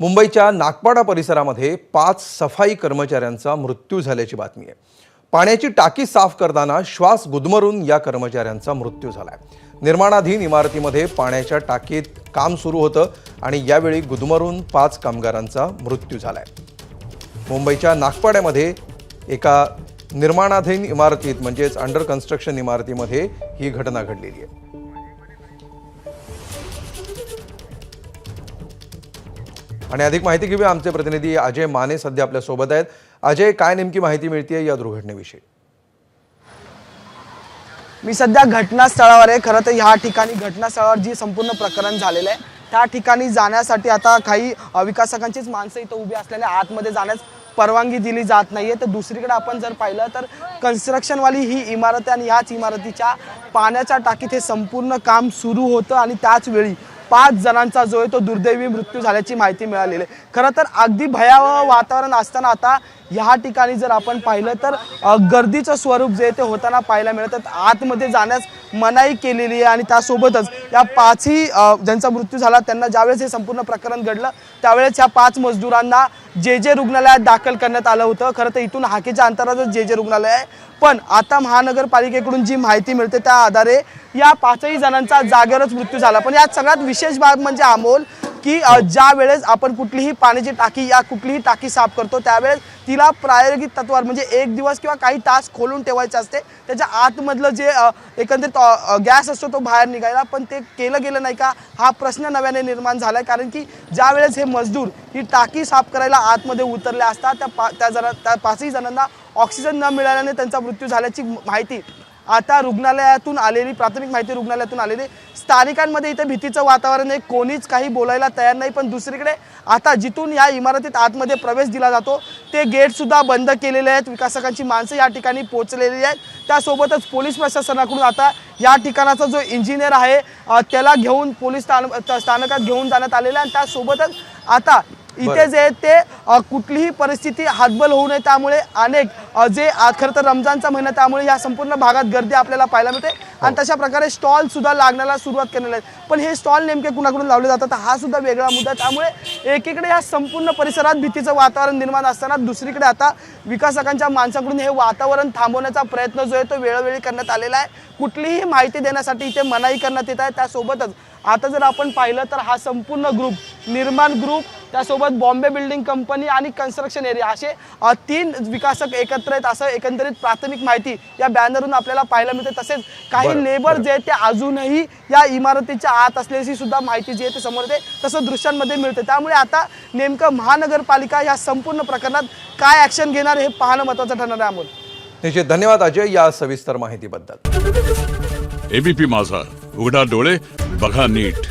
मुंबईच्या नागपाडा परिसरामध्ये 5 सफाई कर्मचाऱ्यांचा मृत्यू झाल्याची बातमी आहे। पाण्याची टाकी साफ करताना श्वास गुदमरून या कर्मचाऱ्यांचा मृत्यू झालाय। निर्माणाधीन इमारतीमध्ये पाण्याच्या टाकीत काम सुरू होतं आणि यावेळी गुदमरून 5 कामगारांचा मृत्यू झालाय। मुंबईच्या नागपाड्यामध्ये एका निर्माणाधीन इमारतीत म्हणजेच अंडर कन्स्ट्रक्शन इमारतीमध्ये ही घटना घडलेली आहे। आणि अधिक माहिती घेऊया, आमचे प्रतिनिधी अजय माने सध्या आपल्या सोबत आहेत। अजय, काय नेमकी माहिती मिळते या दुर्घटनेविषयी? मी सध्या घटनास्थळावर आहे। खरं तर ह्या ठिकाणी घटनास्थळावर जी संपूर्ण प्रकरण झालेलं आहे त्या ठिकाणी जाण्यासाठी आता काही विकासकांचीच माणसं इथं उभी असलेल्या आतमध्ये जाण्यास परवानगी दिली जात नाहीये। तर दुसरीकडे आपण जर पाहिलं तर कन्स्ट्रक्शनवाली ही इमारत आणि ह्याच इमारतीच्या पाण्याच्या टाकीत हे संपूर्ण काम सुरू होतं आणि त्याच वेळी 5 जणांचा जो आहे तो दुर्दैवी मृत्यू झाल्याची माहिती मिळालेली आहे। खरं तर अगदी भयावह वातावरण असताना आता ह्या ठिकाणी जर आपण पाहिलं तर गर्दीचं स्वरूप जे ते होताना पाहायला मिळतं। आतमध्ये जाण्यास मनाई केलेली आहे आणि त्यासोबतच या 5ही ज्यांचा मृत्यू झाला त्यांना ज्यावेळेस हे संपूर्ण प्रकरण घडलं त्यावेळेस या 5 मजदूरांना जे रुग्णालयात दाखल करण्यात आलं होतं। खरं तर इथून हाकेच्या अंतरावरच जे रुग्णालय आहे, पण आता महानगरपालिकेकडून जी माहिती मिळते त्या आधारे या 5ही जणांचा जागेवरच मृत्यू झाला। पण यात सगळ्यात विशेष बाब म्हणजे अमोल की ज्या वेळेस आपण कुठलीही पाण्याची टाकी या कुठलीही टाकी साफ करतो त्यावेळेस तिला प्रायोगिक तत्वावर म्हणजे 1 दिवस किंवा काही तास खोलून ठेवायचे असते। त्याच्या आतमधलं जे एकंदरीत गॅस असतो तो बाहेर निघायला, पण ते केलं गेलं नाही का हा प्रश्न नव्याने निर्माण झालाय। कारण की ज्या वेळेस हे मजदूर ही टाकी साफ करायला आतमध्ये उतरले असतात त्या 5ही जणांना ऑक्सिजन न मिळाल्याने त्यांचा मृत्यू झाल्याची माहिती आता रुग्णालयातून आलेली प्राथमिक माहिती रुग्णालयातून आलेली। स्थानिकांमध्ये इथे भीतीचं वातावरण आहे, कोणीच काही बोलायला तयार नाही। पण दुसरीकडे आता जिथून या इमारतीत आतमध्ये प्रवेश दिला जातो ते गेट सुद्धा बंद केलेले आहेत। विकासकांची माणसं या ठिकाणी पोहोचलेली आहेत। त्यासोबतच पोलीस प्रशासनाकडून आता या ठिकाणाचा जो इंजिनियर आहे त्याला घेऊन पोलीस स्थानकात घेऊन जाण्यात आलेलं आहे। आणि त्यासोबतच आता इथे जे ते कुठलीही परिस्थिती हातबल होऊ नये त्यामुळे अनेक जे खरं तर रमजानचा महिना त्यामुळे या संपूर्ण भागात गर्दी आपल्याला पाहायला मिळते आणि तशा प्रकारे स्टॉल सुद्धा लागण्याला सुरुवात केलेली आहे। पण हे स्टॉल नेमके कुणाकडून लावले जातात हा सुद्धा वेगळा मुद्दा आहे। त्यामुळे एकीकडे या संपूर्ण परिसरात भीतीचं वातावरण निर्माण असताना दुसरीकडे आता विकासकांच्या माणसाकडून हे वातावरण थांबवण्याचा प्रयत्न जो आहे तो वेळोवेळी करण्यात आलेला आहे। कुठलीही माहिती देण्यासाठी इथे मनाई करण्यात येत आहे। त्यासोबतच आता जर आपण पाहिलं तर हा संपूर्ण ग्रुप निर्माण ग्रुप त्यासोबत बॉम्बे बिल्डिंग कंपनी आणि कन्स्ट्रक्शन एरिया असे 3 विकासक एकत्र आहेत असं एकंदरीत प्राथमिक माहिती या बॅनरवरून आपल्याला पाहायला मिळते। तसेच काही लेबर जे ते अजूनही या इमारतीच्या आत असल्याची सुद्धा माहिती जी आहे ते समोर येते, तसं दृश्यांमध्ये मिळते। त्यामुळे आता नेमकं महानगरपालिका या संपूर्ण प्रकरणात काय ॲक्शन घेणार हे पाहणं महत्त्वाचं ठरणार आहे। अमोल, निश्चित धन्यवाद अजय या सविस्तर माहितीबद्दल। एबीपी माझा, उघडा डोळे बघा नीट।